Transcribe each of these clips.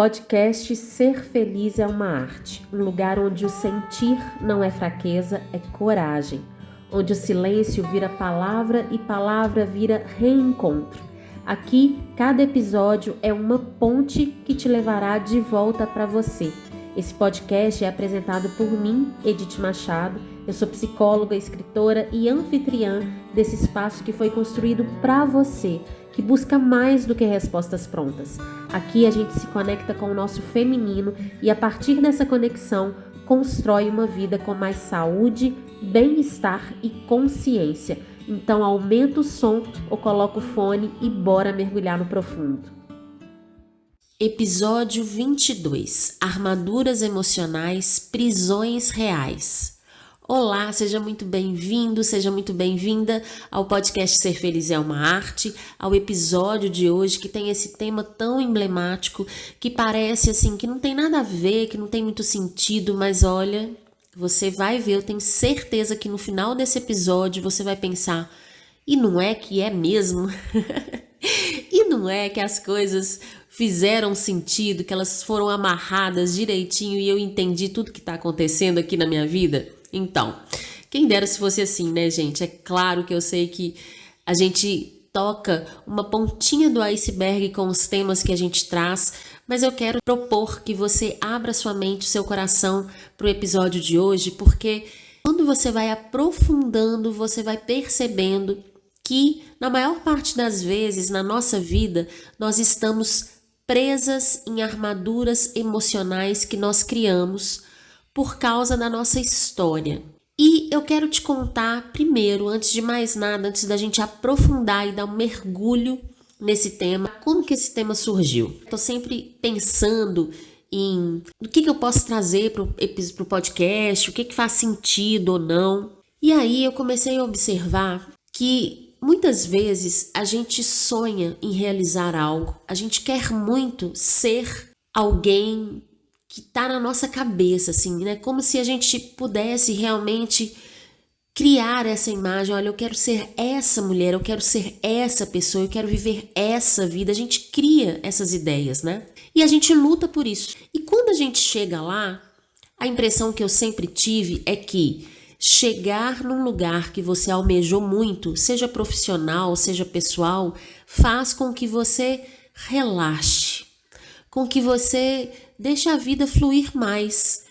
Podcast Ser Feliz é uma Arte, um lugar onde o sentir não é fraqueza, é coragem, onde o silêncio vira palavra e palavra vira reencontro. Aqui, cada episódio é uma ponte que te levará de volta para você. Esse podcast é apresentado por mim, Edith Machado. Eu sou psicóloga, escritora e anfitriã desse espaço que foi construído para você, que busca mais do que respostas prontas. Aqui a gente se conecta com o nosso feminino e a partir dessa conexão constrói uma vida com mais saúde, bem-estar e consciência. Então aumenta o som ou coloca o fone e bora mergulhar no profundo. Episódio 22. Armaduras emocionais, prisões reais. Olá, seja muito bem-vindo, seja muito bem-vinda ao podcast Ser Feliz é uma Arte, ao episódio de hoje que tem esse tema tão emblemático, que parece assim, que não tem nada a ver, que não tem muito sentido, mas olha, você vai ver, eu tenho certeza que no final desse episódio você vai pensar, e não é que é mesmo? E não é que as coisas fizeram sentido, que elas foram amarradas direitinho e eu entendi tudo que está acontecendo aqui na minha vida? Então, quem dera se fosse assim, né, gente? É claro que eu sei que a gente toca uma pontinha do iceberg com os temas que a gente traz, mas eu quero propor que você abra sua mente, seu coração para o episódio de hoje, porque quando você vai aprofundando, você vai percebendo que, na maior parte das vezes, na nossa vida, nós estamos presas em armaduras emocionais que nós criamos por causa da nossa história. E eu quero te contar primeiro, antes de mais nada, antes da gente aprofundar e dar um mergulho nesse tema, como que esse tema surgiu. Estou sempre pensando em o que eu posso trazer para o podcast, o que faz sentido ou não. E aí eu comecei a observar que muitas vezes a gente sonha em realizar algo, a gente quer muito ser alguém que está na nossa cabeça, assim, né? Como se a gente pudesse realmente criar essa imagem. Olha, eu quero ser essa mulher, eu quero ser essa pessoa, eu quero viver essa vida. A gente cria essas ideias, né? E a gente luta por isso. E quando a gente chega lá, a impressão que eu sempre tive é que chegar num lugar que você almejou muito, seja profissional, seja pessoal, faz com que você relaxe, com que você deixe a vida fluir mais.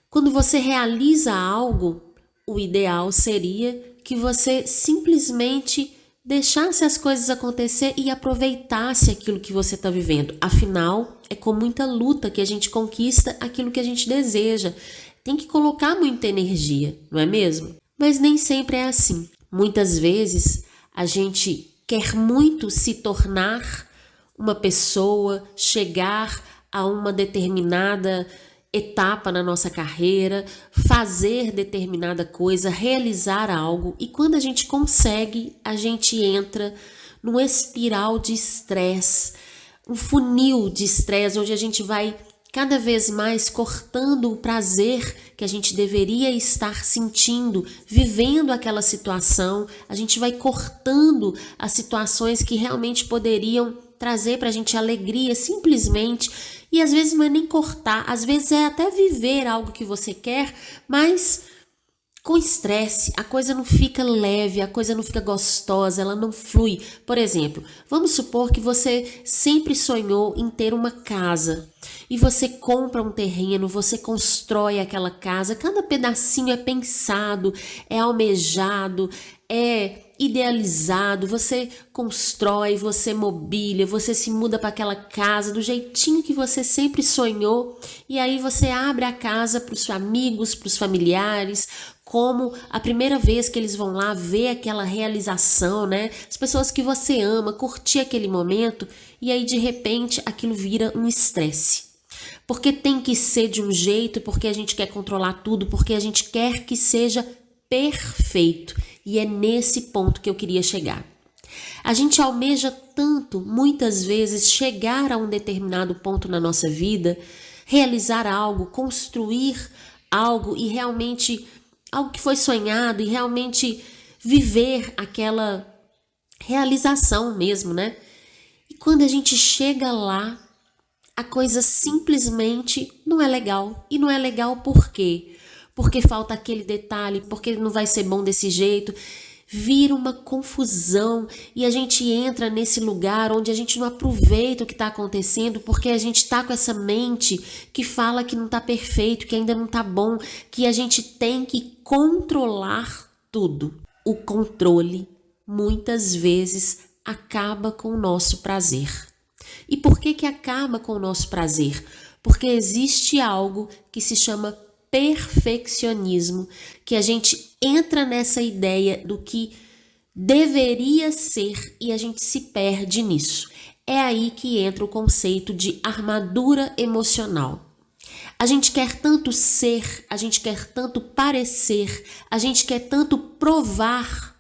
Quando você realiza algo, o ideal seria que você simplesmente deixasse as coisas acontecer e aproveitasse aquilo que você está vivendo. Afinal, é com muita luta que a gente conquista aquilo que a gente deseja. Tem que colocar muita energia, não é mesmo? Mas nem sempre é assim. Muitas vezes a gente quer muito se tornar uma pessoa, chegar a uma determinada etapa na nossa carreira, fazer determinada coisa, realizar algo, e quando a gente consegue, a gente entra num espiral de estresse, um funil de estresse, onde a gente vai cada vez mais cortando o prazer que a gente deveria estar sentindo, vivendo aquela situação, a gente vai cortando as situações que realmente poderiam trazer pra gente alegria, simplesmente, e às vezes não é nem cortar, às vezes é até viver algo que você quer, mas com estresse, a coisa não fica leve, a coisa não fica gostosa, ela não flui. Por exemplo, vamos supor que você sempre sonhou em ter uma casa e você compra um terreno, você constrói aquela casa, cada pedacinho é pensado, é almejado, é idealizado, você constrói, você mobília, você se muda para aquela casa do jeitinho que você sempre sonhou, e aí você abre a casa para os amigos, para os familiares, como a primeira vez que eles vão lá ver aquela realização, né? As pessoas que você ama, curtir aquele momento, e aí de repente aquilo vira um estresse. Porque tem que ser de um jeito, porque a gente quer controlar tudo, porque a gente quer que seja perfeito. E é nesse ponto que eu queria chegar. A gente almeja tanto, muitas vezes, chegar a um determinado ponto na nossa vida, realizar algo, construir algo e realmente algo que foi sonhado e realmente viver aquela realização mesmo, né? E quando a gente chega lá, a coisa simplesmente não é legal. E não é legal por quê? Porque falta aquele detalhe, porque não vai ser bom desse jeito. Vira uma confusão e a gente entra nesse lugar onde a gente não aproveita o que está acontecendo porque a gente está com essa mente que fala que não está perfeito, que ainda não está bom, que a gente tem que controlar tudo. O controle muitas vezes acaba com o nosso prazer. E por que acaba com o nosso prazer? Porque existe algo que se chama perfeccionismo, que a gente entra nessa ideia do que deveria ser e a gente se perde nisso. É aí que entra o conceito de armadura emocional. A gente quer tanto ser, a gente quer tanto parecer, a gente quer tanto provar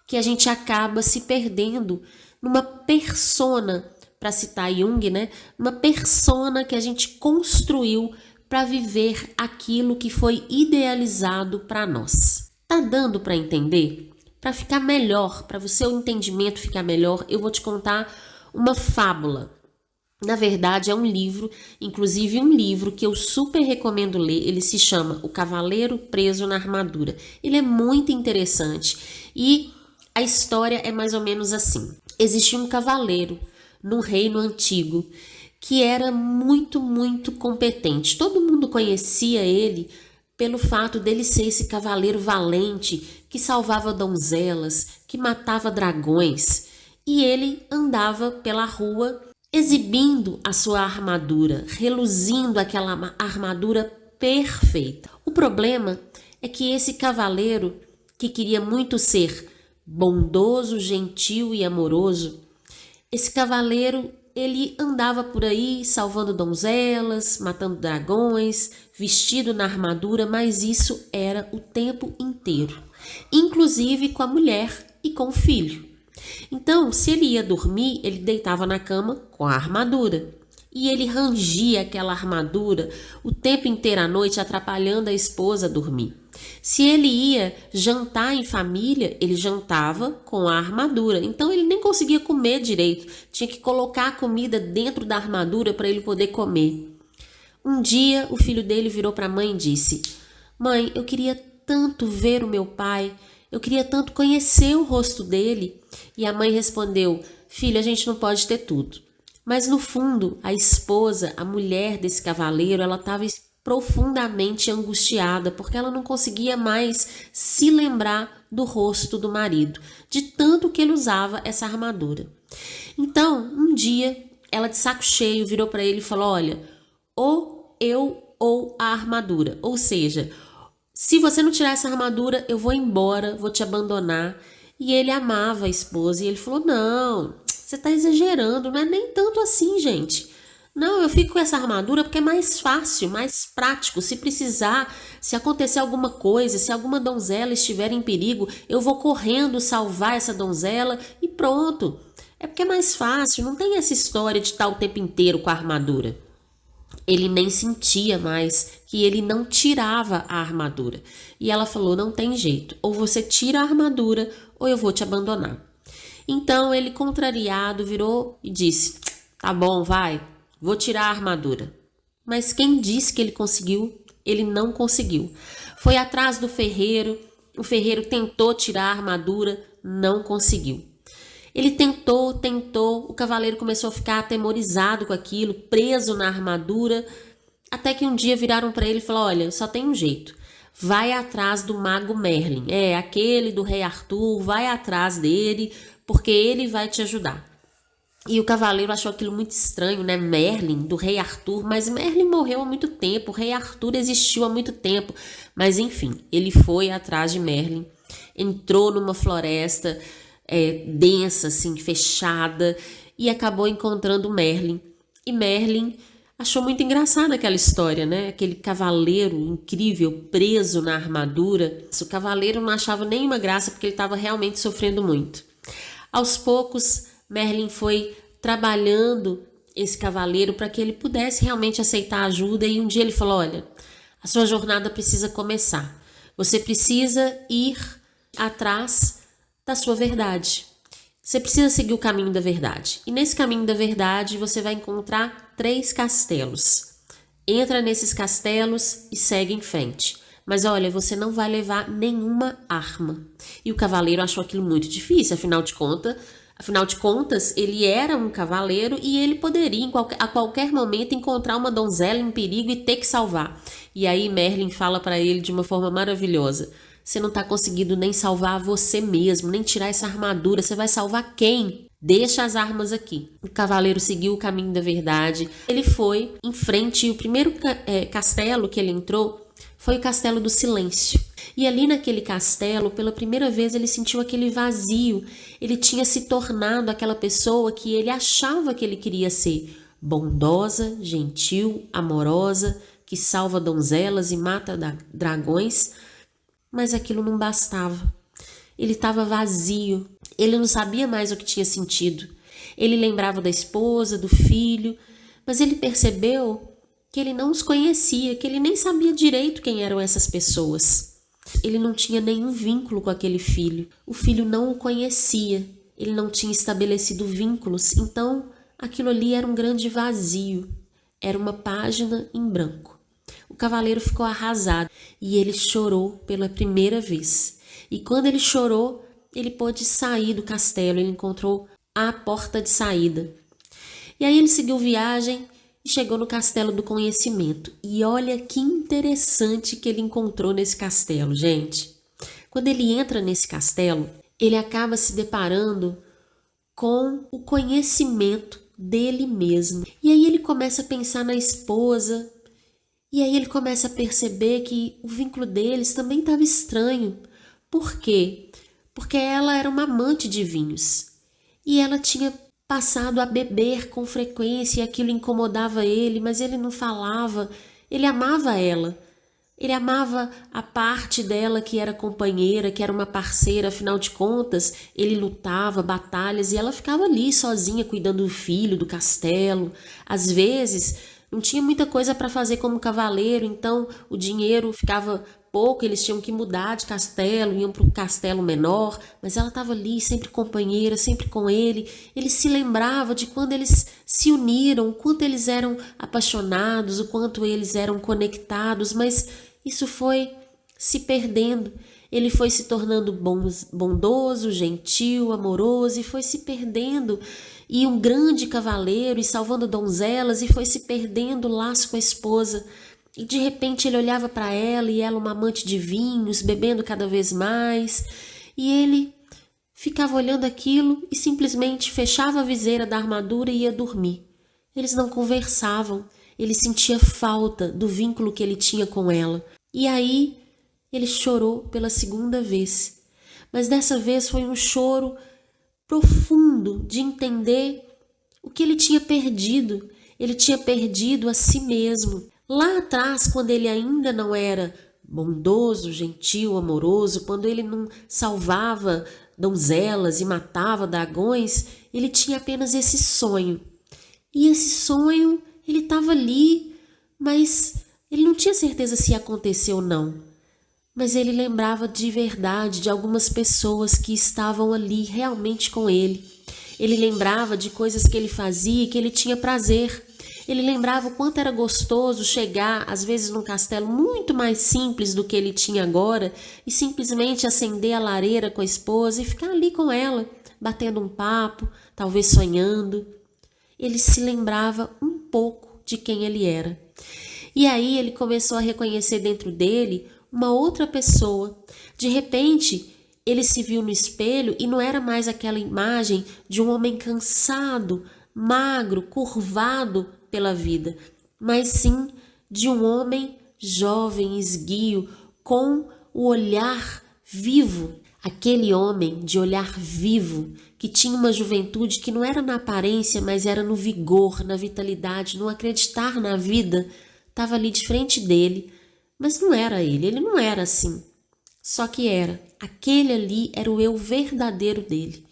que a gente acaba se perdendo numa persona, para citar Jung, né? Uma persona que a gente construiu para viver aquilo que foi idealizado para nós. Tá dando para entender? Para ficar melhor, para o seu entendimento ficar melhor, eu vou te contar uma fábula. Na verdade, é um livro, inclusive um livro que eu super recomendo ler. Ele se chama O Cavaleiro Preso na Armadura. Ele é muito interessante e a história é mais ou menos assim. Existia um cavaleiro no reino antigo que era muito competente. Todo mundo conhecia ele pelo fato dele ser esse cavaleiro valente que salvava donzelas, que matava dragões. E ele andava pela rua exibindo a sua armadura, reluzindo aquela armadura perfeita. O problema é que esse cavaleiro, que queria muito ser bondoso, gentil e amoroso, esse cavaleiro, ele andava por aí salvando donzelas, matando dragões, vestido na armadura, mas isso era o tempo inteiro, inclusive com a mulher e com o filho. Então, se ele ia dormir, ele deitava na cama com a armadura. E ele rangia aquela armadura o tempo inteiro à noite, atrapalhando a esposa a dormir. Se ele ia jantar em família, ele jantava com a armadura. Então ele nem conseguia comer direito. Tinha que colocar a comida dentro da armadura para ele poder comer. Um dia o filho dele virou para a mãe e disse: "Mãe, eu queria tanto ver o meu pai. Eu queria tanto conhecer o rosto dele." E a mãe respondeu: "Filho, a gente não pode ter tudo." Mas no fundo, a esposa, a mulher desse cavaleiro, ela estava profundamente angustiada, porque ela não conseguia mais se lembrar do rosto do marido, de tanto que ele usava essa armadura. Então, um dia, ela de saco cheio virou para ele e falou: "Olha, ou eu ou a armadura. Ou seja, se você não tirar essa armadura, eu vou embora, vou te abandonar." E ele amava a esposa e ele falou: "Não, você está exagerando, não é nem tanto assim, gente. Não, eu fico com essa armadura porque é mais fácil, mais prático. Se precisar, se acontecer alguma coisa, se alguma donzela estiver em perigo, eu vou correndo salvar essa donzela e pronto. É porque é mais fácil, não tem essa história de estar o tempo inteiro com a armadura." Ele nem sentia mais que ele não tirava a armadura. E ela falou: "Não tem jeito, ou você tira a armadura ou eu vou te abandonar." Então ele, contrariado, virou e disse: "Tá bom, vai, vou tirar a armadura." Mas quem disse que ele conseguiu? Ele não conseguiu. Foi atrás do ferreiro, o ferreiro tentou tirar a armadura, não conseguiu. Ele tentou, o cavaleiro começou a ficar atemorizado com aquilo, preso na armadura, até que um dia viraram para ele e falaram: "Olha, só tem um jeito. Vai atrás do mago Merlin, aquele do rei Arthur, vai atrás dele, porque ele vai te ajudar." E o cavaleiro achou aquilo muito estranho, né? Merlin, do rei Arthur, mas Merlin morreu há muito tempo, o rei Arthur existiu há muito tempo. Mas enfim, ele foi atrás de Merlin, entrou numa floresta densa, assim, fechada, e acabou encontrando Merlin. E Merlin achou muito engraçada aquela história, né? Aquele cavaleiro incrível, preso na armadura. O cavaleiro não achava nenhuma graça porque ele estava realmente sofrendo muito. Aos poucos, Merlin foi trabalhando esse cavaleiro para que ele pudesse realmente aceitar ajuda. E um dia ele falou: "Olha, a sua jornada precisa começar. Você precisa ir atrás da sua verdade. Você precisa seguir o caminho da verdade. E nesse caminho da verdade você vai encontrar 3 castelos. Entra nesses castelos e segue em frente. Mas olha, você não vai levar nenhuma arma. E o cavaleiro achou aquilo muito difícil, afinal de contas, ele era um cavaleiro e ele poderia a qualquer momento encontrar uma donzela em perigo e ter que salvar. E aí Merlin fala para ele de uma forma maravilhosa: você não está conseguindo nem salvar você mesmo, nem tirar essa armadura, você vai salvar quem? Deixa as armas aqui. O cavaleiro seguiu o caminho da verdade. Ele foi em frente e o primeiro castelo que ele entrou foi o Castelo do Silêncio. E ali naquele castelo, pela primeira vez, ele sentiu aquele vazio. Ele tinha se tornado aquela pessoa que ele achava que ele queria ser. Bondosa, gentil, amorosa, que salva donzelas e mata dragões. Mas aquilo não bastava. Ele estava vazio. Ele não sabia mais o que tinha sentido. Ele lembrava da esposa, do filho, mas ele percebeu que ele não os conhecia, que ele nem sabia direito quem eram essas pessoas. Ele não tinha nenhum vínculo com aquele filho. O filho não o conhecia. Ele não tinha estabelecido vínculos. Então, aquilo ali era um grande vazio. Era uma página em branco. O cavaleiro ficou arrasado e ele chorou pela primeira vez. E quando ele chorou, ele pôde sair do castelo. Ele encontrou a porta de saída. E aí ele seguiu viagem e chegou no Castelo do Conhecimento. E olha que interessante que ele encontrou nesse castelo, gente. Quando ele entra nesse castelo, ele acaba se deparando com o conhecimento dele mesmo. E aí ele começa a pensar na esposa. E aí ele começa a perceber que o vínculo deles também estava estranho. Por quê? Porque ela era uma amante de vinhos. E ela tinha passado a beber com frequência e aquilo incomodava ele, mas ele não falava. Ele amava ela. Ele amava a parte dela que era companheira, que era uma parceira, afinal de contas, ele lutava batalhas e ela ficava ali sozinha cuidando do filho, do castelo. Às vezes, não tinha muita coisa para fazer como cavaleiro, então o dinheiro ficava pouco, eles tinham que mudar de castelo, iam para um castelo menor, mas ela estava ali, sempre companheira, sempre com ele. Ele se lembrava de quando eles se uniram, o quanto eles eram apaixonados, o quanto eles eram conectados, mas isso foi se perdendo. Ele foi se tornando bondoso, gentil, amoroso e foi se perdendo. E um grande cavaleiro e salvando donzelas e foi se perdendo o laço com a esposa. E de repente ele olhava para ela e ela uma amante de vinhos, bebendo cada vez mais. E ele ficava olhando aquilo e simplesmente fechava a viseira da armadura e ia dormir. Eles não conversavam. Ele sentia falta do vínculo que ele tinha com ela. E aí ele chorou pela segunda vez. Mas dessa vez foi um choro profundo de entender o que ele tinha perdido. Ele tinha perdido a si mesmo. Lá atrás, quando ele ainda não era bondoso, gentil, amoroso, quando ele não salvava donzelas e matava dragões, ele tinha apenas esse sonho. E esse sonho, ele estava ali, mas ele não tinha certeza se ia acontecer ou não. Mas ele lembrava de verdade de algumas pessoas que estavam ali realmente com ele. Ele lembrava de coisas que ele fazia e que ele tinha prazer. Ele lembrava o quanto era gostoso chegar, às vezes, num castelo muito mais simples do que ele tinha agora e simplesmente acender a lareira com a esposa e ficar ali com ela, batendo um papo, talvez sonhando. Ele se lembrava um pouco de quem ele era. E aí ele começou a reconhecer dentro dele uma outra pessoa. De repente, ele se viu no espelho e não era mais aquela imagem de um homem cansado, magro, curvado pela vida, mas sim de um homem jovem, esguio, com o olhar vivo. Aquele homem de olhar vivo, que tinha uma juventude que não era na aparência, mas era no vigor, na vitalidade, no acreditar na vida, estava ali de frente dele, mas não era ele não era assim. Só que aquele ali era o eu verdadeiro dele.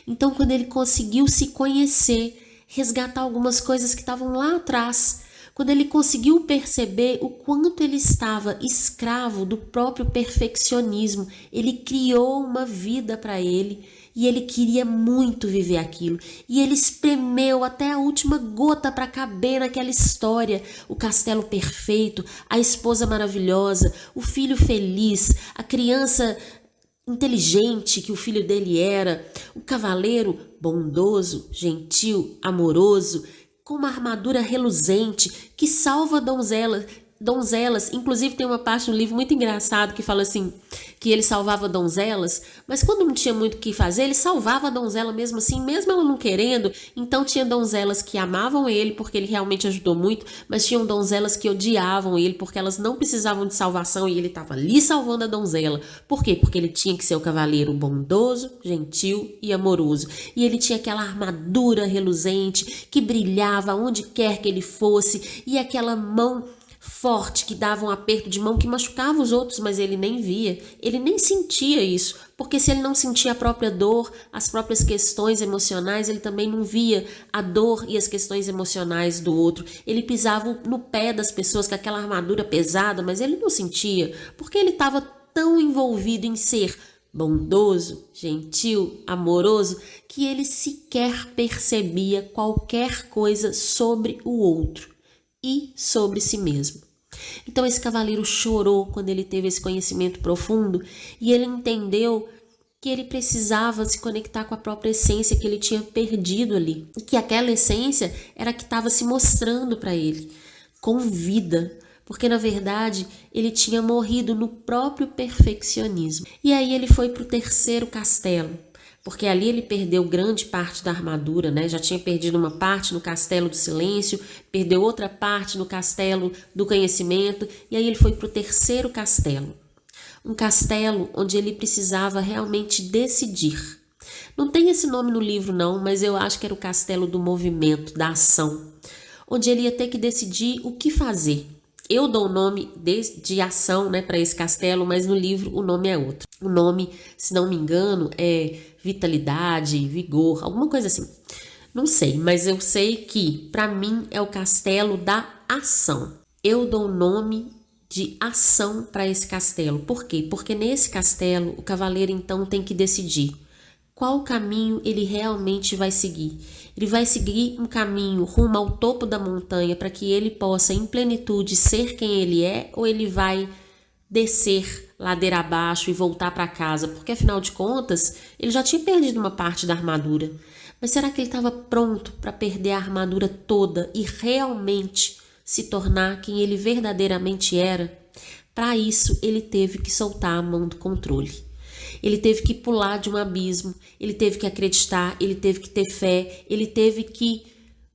Então, quando ele conseguiu se conhecer, resgatar algumas coisas que estavam lá atrás, quando ele conseguiu perceber o quanto ele estava escravo do próprio perfeccionismo. Ele criou uma vida para ele e ele queria muito viver aquilo. E ele espremeu até a última gota para caber naquela história. O castelo perfeito, a esposa maravilhosa, o filho feliz, a criança inteligente que o filho dele era, o cavaleiro bondoso, gentil, amoroso, com uma armadura reluzente que salva donzelas. Inclusive tem uma parte no livro muito engraçado que fala assim, que ele salvava donzelas, mas quando não tinha muito o que fazer, ele salvava a donzela mesmo assim, mesmo ela não querendo. Então tinha donzelas que amavam ele porque ele realmente ajudou muito, mas tinham donzelas que odiavam ele porque elas não precisavam de salvação e ele estava ali salvando a donzela. Por quê? Porque ele tinha que ser o cavaleiro bondoso, gentil e amoroso. E ele tinha aquela armadura reluzente que brilhava onde quer que ele fosse, e aquela mão forte que dava um aperto de mão que machucava os outros, mas ele nem via, ele nem sentia isso, porque se ele não sentia a própria dor, as próprias questões emocionais, ele também não via a dor e as questões emocionais do outro. Ele pisava no pé das pessoas com aquela armadura pesada, mas ele não sentia, porque ele estava tão envolvido em ser bondoso, gentil, amoroso, que ele sequer percebia qualquer coisa sobre o outro e sobre si mesmo. Então esse cavaleiro chorou quando ele teve esse conhecimento profundo e ele entendeu que ele precisava se conectar com a própria essência que ele tinha perdido ali. E que aquela essência era a que estava se mostrando para ele, com vida, porque na verdade ele tinha morrido no próprio perfeccionismo. E aí ele foi para o terceiro castelo, porque ali ele perdeu grande parte da armadura, né? Já tinha perdido uma parte no castelo do silêncio, perdeu outra parte no castelo do conhecimento, e aí ele foi para o terceiro castelo. Um castelo onde ele precisava realmente decidir. Não tem esse nome no livro não, mas eu acho que era o castelo do movimento, da ação, onde ele ia ter que decidir o que fazer. Eu dou o nome de ação, né, para esse castelo, mas no livro o nome é outro. O nome, se não me engano, é vitalidade, vigor, alguma coisa assim. Não sei, mas eu sei que para mim é o castelo da ação. Eu dou o nome de ação para esse castelo. Por quê? Porque nesse castelo o cavaleiro então tem que decidir qual caminho ele realmente vai seguir. Ele vai seguir um caminho rumo ao topo da montanha para que ele possa em plenitude ser quem ele é, ou ele vai descer ladeira abaixo e voltar para casa, porque afinal de contas ele já tinha perdido uma parte da armadura. Mas será que ele estava pronto para perder a armadura toda e realmente se tornar quem ele verdadeiramente era? Para isso ele teve que soltar a mão do controle. Ele teve que pular de um abismo, ele teve que acreditar, ele teve que ter fé, ele teve que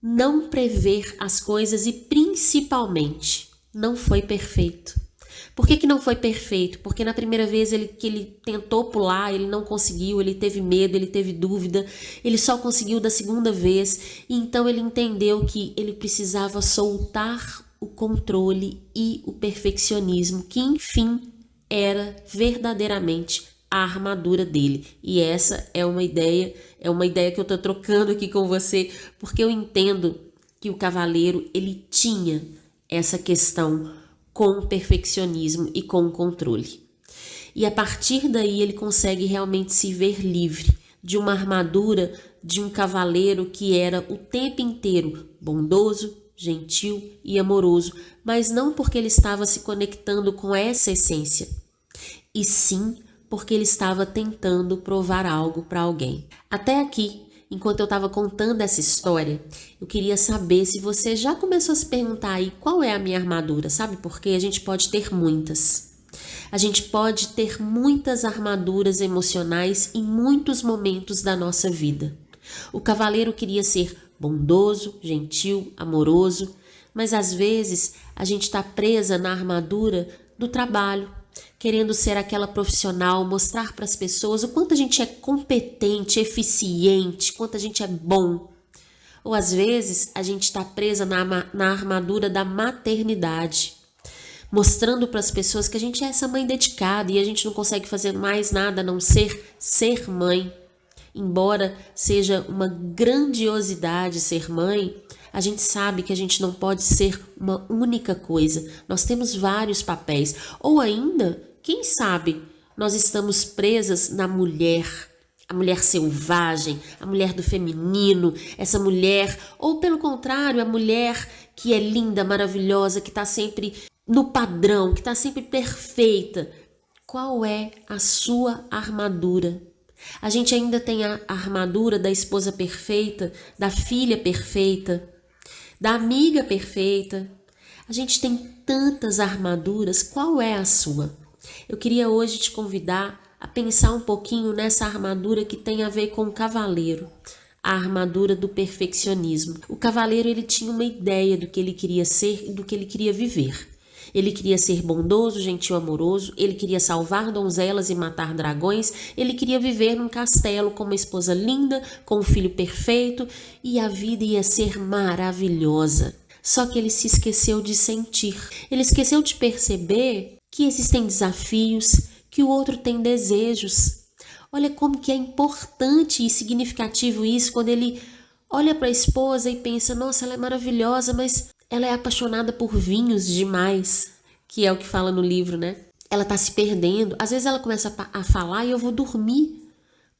não prever as coisas e principalmente não foi perfeito. Por que não foi perfeito? Porque na primeira vez que ele tentou pular, ele não conseguiu, ele teve medo, ele teve dúvida, ele só conseguiu da segunda vez, e então ele entendeu que ele precisava soltar o controle e o perfeccionismo, que enfim era verdadeiramente a armadura dele. E essa é uma ideia que eu estou trocando aqui com você, porque eu entendo que o cavaleiro ele tinha essa questão com o perfeccionismo e com o controle. E a partir daí ele consegue realmente se ver livre de uma armadura de um cavaleiro que era o tempo inteiro bondoso, gentil e amoroso, mas não porque ele estava se conectando com essa essência, e sim porque ele estava tentando provar algo para alguém. Até aqui, enquanto eu estava contando essa história, eu queria saber se você já começou a se perguntar aí qual é a minha armadura, sabe? Porque a gente pode ter muitas. A gente pode ter muitas armaduras emocionais em muitos momentos da nossa vida. O cavaleiro queria ser bondoso, gentil, amoroso, mas às vezes a gente está presa na armadura do trabalho, querendo ser aquela profissional, mostrar para as pessoas o quanto a gente é competente, eficiente, quanto a gente é bom. Ou às vezes a gente está presa na armadura da maternidade, mostrando para as pessoas que a gente é essa mãe dedicada e a gente não consegue fazer mais nada a não ser mãe. Embora seja uma grandiosidade ser mãe, A gente sabe que a gente não pode ser uma única coisa. Nós temos vários papéis. Ou ainda, quem sabe, nós estamos presas na mulher. A mulher selvagem, a mulher do feminino, essa mulher, ou pelo contrário, a mulher que é linda, maravilhosa, que está sempre no padrão, que está sempre perfeita. Qual é a sua armadura? A gente ainda tem a armadura da esposa perfeita, da filha perfeita, da amiga perfeita. A gente tem tantas armaduras, qual é a sua? Eu queria hoje te convidar a pensar um pouquinho nessa armadura que tem a ver com o cavaleiro, a armadura do perfeccionismo. O cavaleiro, ele tinha uma ideia do que ele queria ser e do que ele queria viver. Ele queria ser bondoso, gentil, amoroso, ele queria salvar donzelas e matar dragões, ele queria viver num castelo com uma esposa linda, com um filho perfeito, e a vida ia ser maravilhosa. Só que ele se esqueceu de sentir. Ele esqueceu de perceber que existem desafios, que o outro tem desejos. Olha como que é importante e significativo isso quando ele olha para a esposa e pensa, nossa, ela é maravilhosa, mas ela é apaixonada por vinhos demais, que é o que fala no livro, né? Ela tá se perdendo. Às vezes ela começa a falar e eu vou dormir.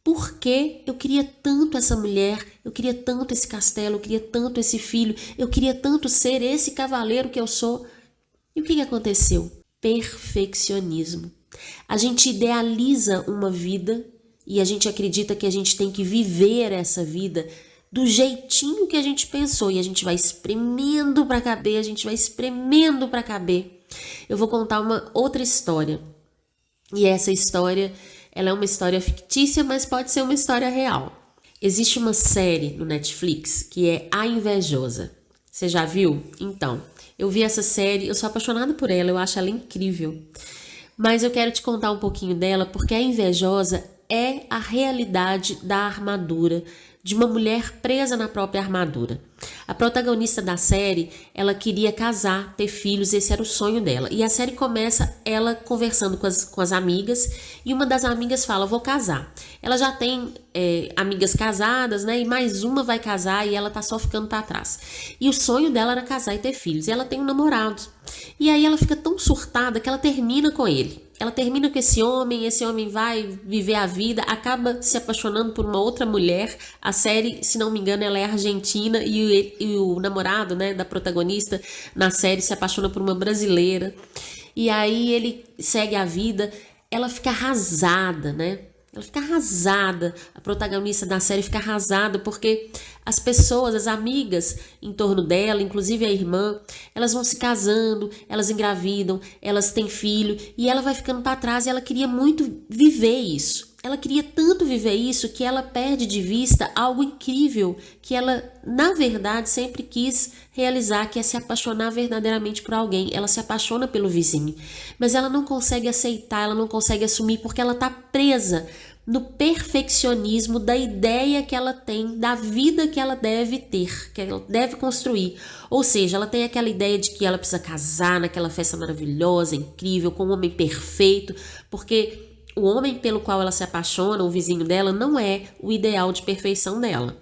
Porque eu queria tanto essa mulher, eu queria tanto esse castelo, eu queria tanto esse filho, eu queria tanto ser esse cavaleiro que eu sou. E o que aconteceu? Perfeccionismo. A gente idealiza uma vida e a gente acredita que a gente tem que viver essa vida do jeitinho que a gente pensou e a gente vai espremendo para caber, a gente vai espremendo para caber. Eu vou contar uma outra história. E essa história, ela é uma história fictícia, mas pode ser uma história real. Existe uma série no Netflix que é A Invejosa. Você já viu? Então, eu vi essa série, eu sou apaixonada por ela, eu acho ela incrível. Mas eu quero te contar um pouquinho dela, porque a invejosa é a realidade da armadura, de uma mulher presa na própria armadura. A protagonista da série, ela queria casar, ter filhos, esse era o sonho dela. E a série começa ela conversando com as amigas, e uma das amigas fala, vou casar. Ela já tem amigas casadas, né? E mais uma vai casar e ela tá só ficando para trás. E o sonho dela era casar e ter filhos. E ela tem um namorado. E aí ela fica tão surtada que ela termina com ele. Ela termina com esse homem vai viver a vida, acaba se apaixonando por uma outra mulher. A série, se não me engano, ela é argentina e o namorado, né, da protagonista na série se apaixona por uma brasileira. E aí ele segue a vida, ela fica arrasada, né? Ela fica arrasada, a protagonista da série fica arrasada porque as pessoas, as amigas em torno dela, inclusive a irmã, elas vão se casando, elas engravidam, elas têm filho e ela vai ficando para trás e ela queria muito viver isso. Ela queria tanto viver isso que ela perde de vista algo incrível que ela, na verdade, sempre quis realizar, que é se apaixonar verdadeiramente por alguém. Ela se apaixona pelo vizinho, mas ela não consegue aceitar, ela não consegue assumir porque ela está presa no perfeccionismo da ideia que ela tem da vida que ela deve ter, que ela deve construir. Ou seja, ela tem aquela ideia de que ela precisa casar naquela festa maravilhosa, incrível, com um homem perfeito, porque o homem pelo qual ela se apaixona, o vizinho dela, não é o ideal de perfeição dela.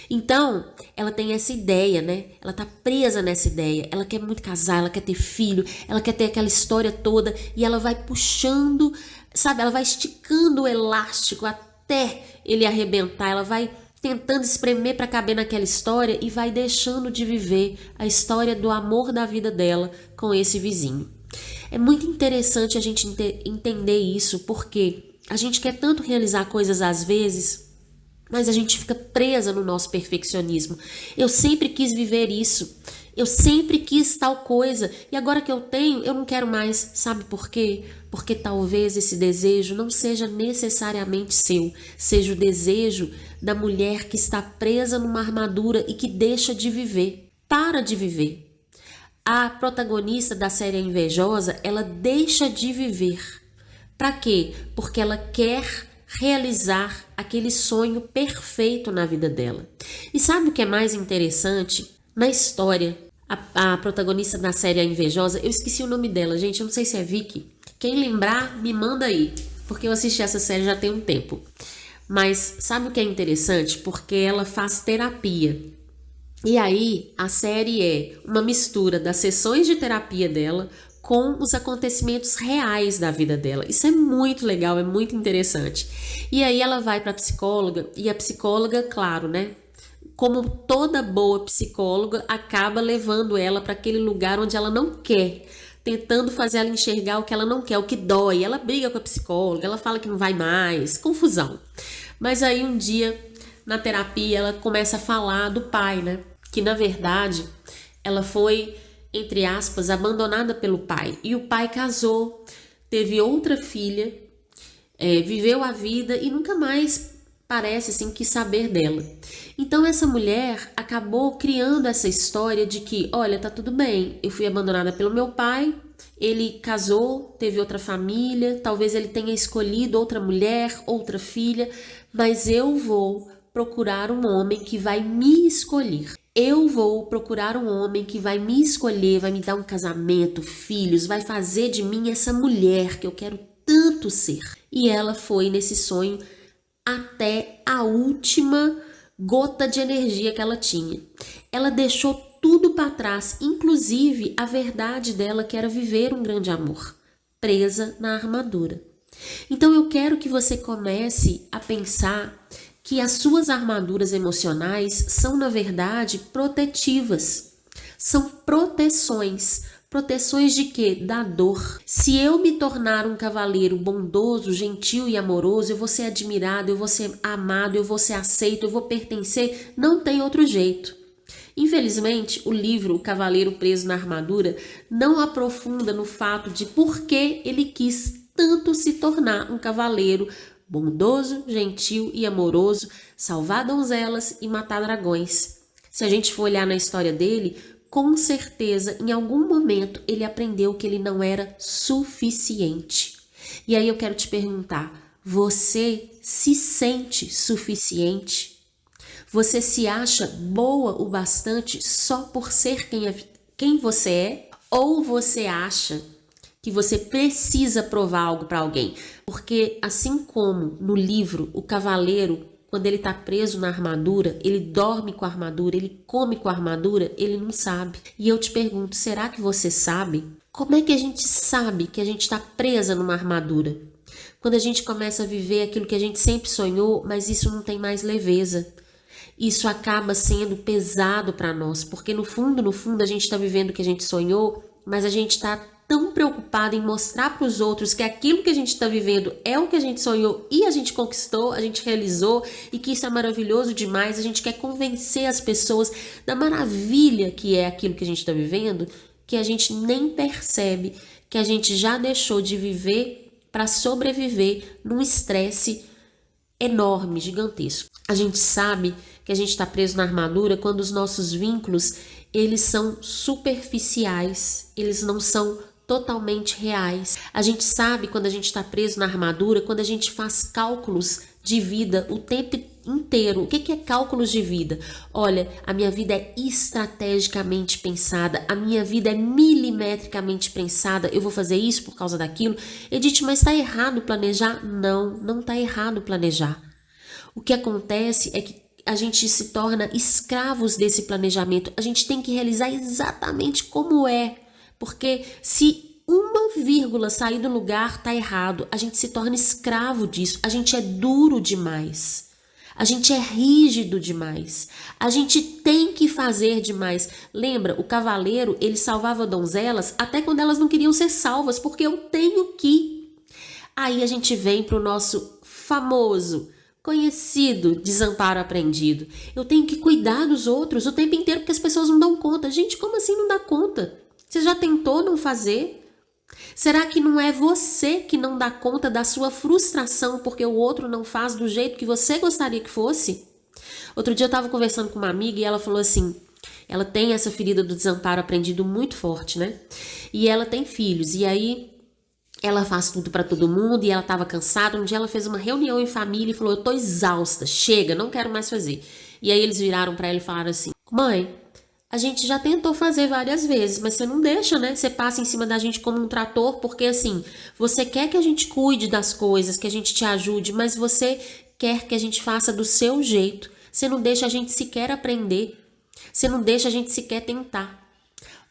Então, ela tem essa ideia, né? Ela tá presa nessa ideia. Ela quer muito casar, ela quer ter filho, ela quer ter aquela história toda e ela vai puxando, sabe? Ela vai esticando o elástico até ele arrebentar. Ela vai tentando espremer para caber naquela história e vai deixando de viver a história do amor da vida dela com esse vizinho. É muito interessante a gente entender isso, porque a gente quer tanto realizar coisas às vezes, mas a gente fica presa no nosso perfeccionismo. Eu sempre quis viver isso, eu sempre quis tal coisa, e agora que eu tenho, eu não quero mais. Sabe por quê? Porque talvez esse desejo não seja necessariamente seu, seja o desejo da mulher que está presa numa armadura e que deixa de viver, para de viver. A protagonista da série Invejosa, ela deixa de viver. Para quê? Porque ela quer realizar aquele sonho perfeito na vida dela. E sabe o que é mais interessante? Na história, a protagonista da série A Invejosa, eu esqueci o nome dela, gente, eu não sei se é Vicky. Quem lembrar, me manda aí, porque eu assisti essa série já tem um tempo. Mas sabe o que é interessante? Porque ela faz terapia. E aí, a série é uma mistura das sessões de terapia dela com os acontecimentos reais da vida dela. Isso é muito legal, é muito interessante. E aí ela vai para a psicóloga e a psicóloga, claro, né? Como toda boa psicóloga, acaba levando ela para aquele lugar onde ela não quer, tentando fazer ela enxergar o que ela não quer, o que dói. Ela briga com a psicóloga, ela fala que não vai mais, confusão. Mas aí um dia, na terapia, ela começa a falar do pai, né? Que na verdade ela foi, entre aspas, abandonada pelo pai. E o pai casou, teve outra filha, viveu a vida e nunca mais parece assim quis saber dela. Então essa mulher acabou criando essa história de que, olha, tá tudo bem, eu fui abandonada pelo meu pai, ele casou, teve outra família, talvez ele tenha escolhido outra mulher, outra filha, mas eu vou procurar um homem que vai me escolher. Eu vou procurar um homem que vai me escolher, vai me dar um casamento, filhos, vai fazer de mim essa mulher que eu quero tanto ser. E ela foi nesse sonho até a última gota de energia que ela tinha. Ela deixou tudo para trás, inclusive a verdade dela, que era viver um grande amor, presa na armadura. Então eu quero que você comece a pensar que as suas armaduras emocionais são, na verdade, protetivas. São proteções. Proteções de quê? Da dor. Se eu me tornar um cavaleiro bondoso, gentil e amoroso, eu vou ser admirado, eu vou ser amado, eu vou ser aceito, eu vou pertencer. Não tem outro jeito. Infelizmente, o livro O Cavaleiro Preso na Armadura não aprofunda no fato de por que ele quis tanto se tornar um cavaleiro bondoso, gentil e amoroso, salvar donzelas e matar dragões. Se a gente for olhar na história dele, com certeza, em algum momento, ele aprendeu que ele não era suficiente. E aí eu quero te perguntar, você se sente suficiente? Você se acha boa o bastante só por ser quem você é? Ou você acha que você precisa provar algo para alguém? Porque assim como no livro, o cavaleiro, quando ele está preso na armadura, ele dorme com a armadura, ele come com a armadura, ele não sabe. E eu te pergunto, será que você sabe? Como é que a gente sabe que a gente está presa numa armadura? Quando a gente começa a viver aquilo que a gente sempre sonhou, mas isso não tem mais leveza. Isso acaba sendo pesado para nós, porque no fundo, a gente está vivendo o que a gente sonhou, mas a gente está tão preocupado em mostrar para os outros que aquilo que a gente está vivendo é o que a gente sonhou e a gente conquistou, a gente realizou e que isso é maravilhoso demais. A gente quer convencer as pessoas da maravilha que é aquilo que a gente está vivendo, que a gente nem percebe que a gente já deixou de viver para sobreviver num estresse enorme, gigantesco. A gente sabe que a gente está preso na armadura quando os nossos vínculos, eles são superficiais, eles não são totalmente reais. A gente sabe quando a gente está preso na armadura, quando a gente faz cálculos de vida o tempo inteiro. O que é cálculos de vida? Olha, a minha vida é estrategicamente pensada, a minha vida é milimetricamente pensada, eu vou fazer isso por causa daquilo. Edith, mas está errado planejar? Não, não está errado planejar. O que acontece é que a gente se torna escravos desse planejamento. A gente tem que realizar exatamente como é. Porque se uma vírgula sair do lugar, tá errado. A gente se torna escravo disso. A gente é duro demais. A gente é rígido demais. A gente tem que fazer demais. Lembra, o cavaleiro, ele salvava donzelas até quando elas não queriam ser salvas, porque eu tenho que. Aí a gente vem pro nosso famoso, conhecido desamparo aprendido. Eu tenho que cuidar dos outros o tempo inteiro porque as pessoas não dão conta. Gente, como assim não dá conta? Você já tentou não fazer? Será que não é você que não dá conta da sua frustração porque o outro não faz do jeito que você gostaria que fosse? Outro dia eu estava conversando com uma amiga e ela falou assim, ela tem essa ferida do desamparo aprendido muito forte, né? E ela tem filhos, e aí ela faz tudo para todo mundo e ela estava cansada. Um dia ela fez uma reunião em família e falou, eu tô exausta, chega, não quero mais fazer. E aí eles viraram para ela e falaram assim, mãe, a gente já tentou fazer várias vezes, mas você não deixa, né? Você passa em cima da gente como um trator, porque assim, você quer que a gente cuide das coisas, que a gente te ajude, mas você quer que a gente faça do seu jeito. Você não deixa a gente sequer aprender. Você não deixa a gente sequer tentar.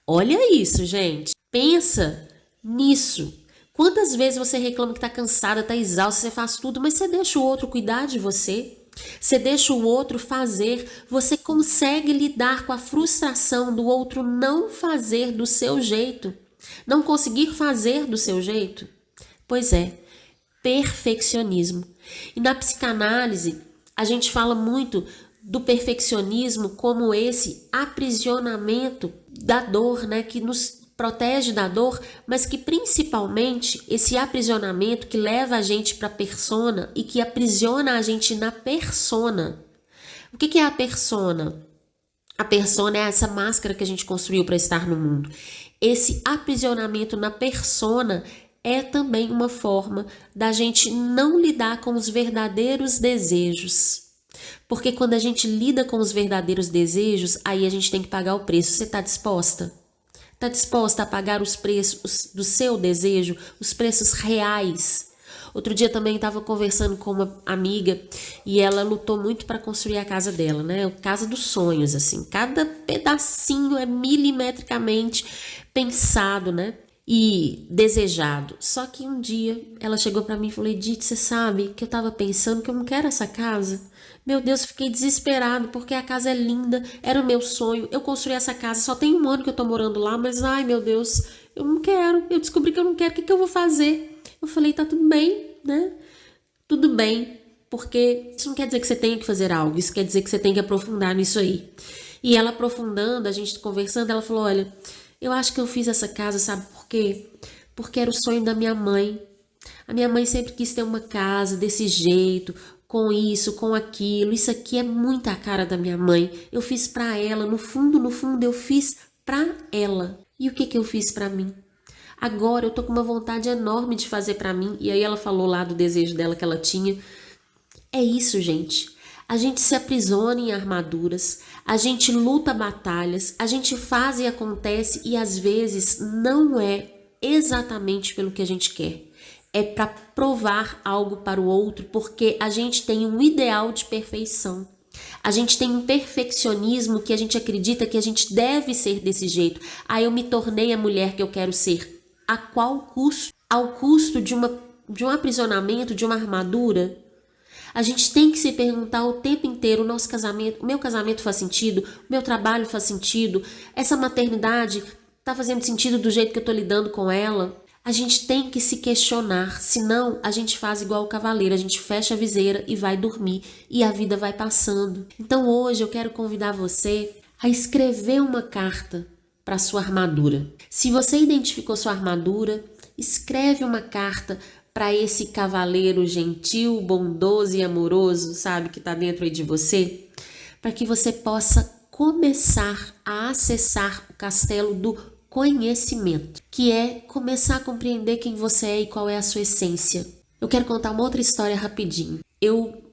Olha isso, gente. Pensa nisso. Quantas vezes você reclama que tá cansada, tá exausta, você faz tudo, mas você deixa o outro cuidar de você? Você deixa o outro fazer, você consegue lidar com a frustração do outro não fazer do seu jeito, não conseguir fazer do seu jeito? Pois é, perfeccionismo. E na psicanálise, a gente fala muito do perfeccionismo como esse aprisionamento da dor, né, que nos protege da dor, mas que principalmente esse aprisionamento que leva a gente para a persona e que aprisiona a gente na persona. O que é a persona? A persona é essa máscara que a gente construiu para estar no mundo. Esse aprisionamento na persona é também uma forma da gente não lidar com os verdadeiros desejos. Porque quando a gente lida com os verdadeiros desejos, aí a gente tem que pagar o preço. Você está disposta? Está disposta a pagar os preços do seu desejo, os preços reais? Outro dia também estava conversando com uma amiga e ela lutou muito para construir a casa dela, né? A casa dos sonhos, assim. Cada pedacinho é milimetricamente pensado, né? E desejado. Só que um dia ela chegou para mim e falou: Edith, você sabe que eu estava pensando que eu não quero essa casa? Meu Deus, fiquei desesperado porque a casa é linda, era o meu sonho. Eu construí essa casa, só tem um ano que eu tô morando lá, mas ai meu Deus, eu não quero. Eu descobri que eu não quero, o que eu vou fazer? Eu falei, tá tudo bem, né? Tudo bem, porque isso não quer dizer que você tenha que fazer algo, isso quer dizer que você tem que aprofundar nisso aí. E ela aprofundando, a gente conversando, ela falou, olha, eu acho que eu fiz essa casa, sabe por quê? Porque era o sonho da minha mãe. A minha mãe sempre quis ter uma casa desse jeito, com isso, com aquilo. Isso aqui é muito a cara da minha mãe. Eu fiz pra ela, no fundo, eu fiz pra ela. E o que eu fiz pra mim? Agora eu tô com uma vontade enorme de fazer pra mim. E aí ela falou lá do desejo dela que ela tinha. É isso, gente. A gente se aprisiona em armaduras, a gente luta batalhas, a gente faz e acontece e às vezes não é exatamente pelo que a gente quer. É para provar algo para o outro, porque a gente tem um ideal de perfeição. A gente tem um perfeccionismo que a gente acredita que a gente deve ser desse jeito. Ah, eu me tornei a mulher que eu quero ser. A qual custo? Ao custo de um aprisionamento, de uma armadura? A gente tem que se perguntar o tempo inteiro, o nosso casamento, o meu casamento faz sentido? O meu trabalho faz sentido? Essa maternidade tá fazendo sentido do jeito que eu tô lidando com ela? A gente tem que se questionar, senão a gente faz igual o cavaleiro, a gente fecha a viseira e vai dormir e a vida vai passando. Então hoje eu quero convidar você a escrever uma carta para sua armadura. Se você identificou sua armadura, escreve uma carta para esse cavaleiro gentil, bondoso e amoroso, sabe, que está dentro aí de você, para que você possa começar a acessar o castelo do conhecimento, que é começar a compreender quem você é e qual é a sua essência. Eu quero contar uma outra história rapidinho.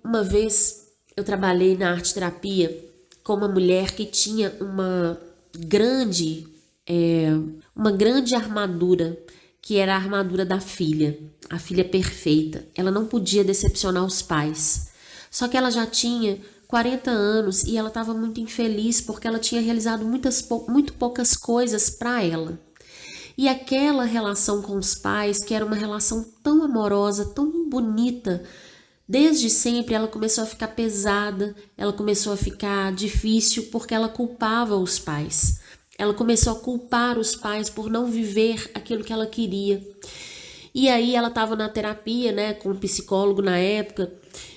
Uma vez, eu trabalhei na arte terapia com uma mulher que tinha uma grande armadura, que era a armadura da filha, a filha perfeita. Ela não podia decepcionar os pais. Só que ela já tinha 40 anos e ela estava muito infeliz porque ela tinha realizado muito poucas coisas para ela. E aquela relação com os pais, que era uma relação tão amorosa, tão bonita, desde sempre ela começou a ficar pesada, ela começou a ficar difícil porque ela culpava os pais. Ela começou a culpar os pais por não viver aquilo que ela queria. E aí ela estava na terapia, né, com um psicólogo na época,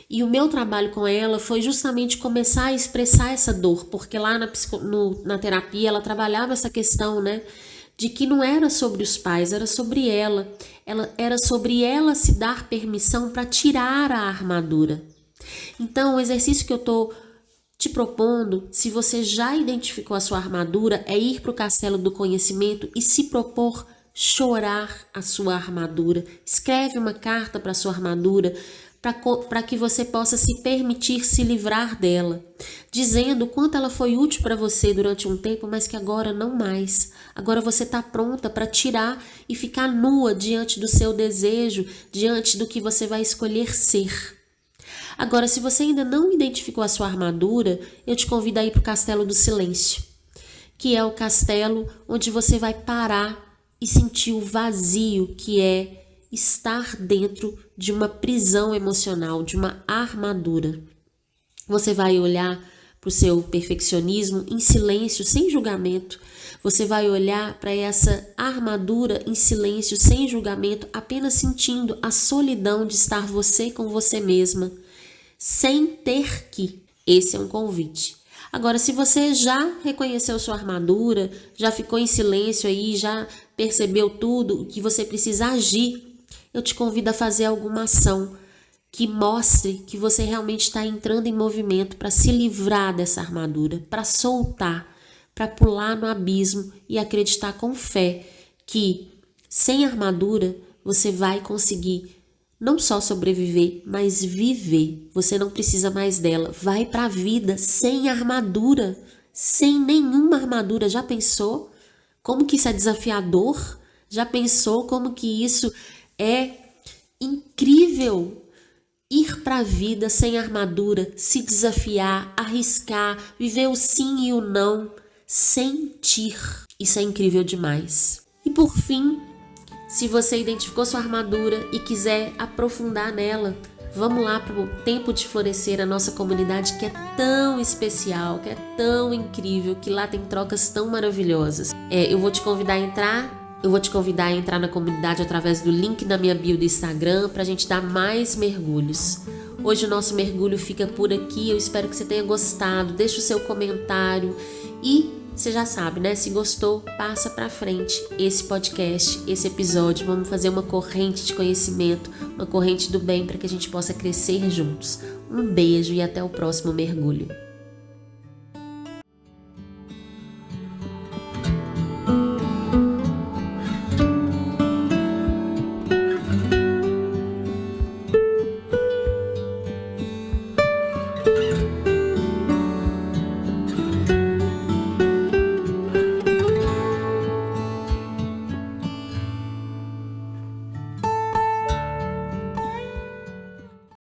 e o meu trabalho com ela foi justamente começar a expressar essa dor, porque lá na terapia ela trabalhava essa questão, né, de que não era sobre os pais, era sobre ela. Era sobre ela se dar permissão para tirar a armadura. Então, o exercício que eu estou te propondo, se você já identificou a sua armadura, é ir para o castelo do conhecimento e se propor chorar a sua armadura. Escreve uma carta para a sua armadura, para que você possa se permitir se livrar dela, dizendo o quanto ela foi útil para você durante um tempo, mas que agora não mais. Agora você está pronta para tirar e ficar nua diante do seu desejo, diante do que você vai escolher ser. Agora, se você ainda não identificou a sua armadura, eu te convido a ir para o Castelo do Silêncio, que é o castelo onde você vai parar e sentir o vazio que é estar dentro de uma prisão emocional, de uma armadura. Você vai olhar para o seu perfeccionismo em silêncio, sem julgamento. Você vai olhar para essa armadura em silêncio, sem julgamento, apenas sentindo a solidão de estar você com você mesma, sem ter que. Esse é um convite. Agora, se você já reconheceu sua armadura, já ficou em silêncio aí, já percebeu tudo que você precisa agir, eu te convido a fazer alguma ação que mostre que você realmente está entrando em movimento para se livrar dessa armadura, para soltar, para pular no abismo e acreditar com fé que sem armadura você vai conseguir não só sobreviver, mas viver. Você não precisa mais dela. Vai para a vida sem armadura, sem nenhuma armadura. Já pensou como que isso é desafiador? Já pensou como que isso é incrível? Ir para a vida sem armadura, se desafiar, arriscar, viver o sim e o não, sentir. Isso é incrível demais. E por fim, se você identificou sua armadura e quiser aprofundar nela, vamos lá para o Tempo de Florescer, a nossa comunidade que é tão especial, que é tão incrível, que lá tem trocas tão maravilhosas. Eu vou te convidar a entrar na comunidade através do link da minha bio do Instagram para a gente dar mais mergulhos. Hoje o nosso mergulho fica por aqui, eu espero que você tenha gostado, deixa o seu comentário e você já sabe, né? Se gostou, passa pra frente esse podcast, esse episódio. Vamos fazer uma corrente de conhecimento, uma corrente do bem para que a gente possa crescer juntos. Um beijo e até o próximo mergulho.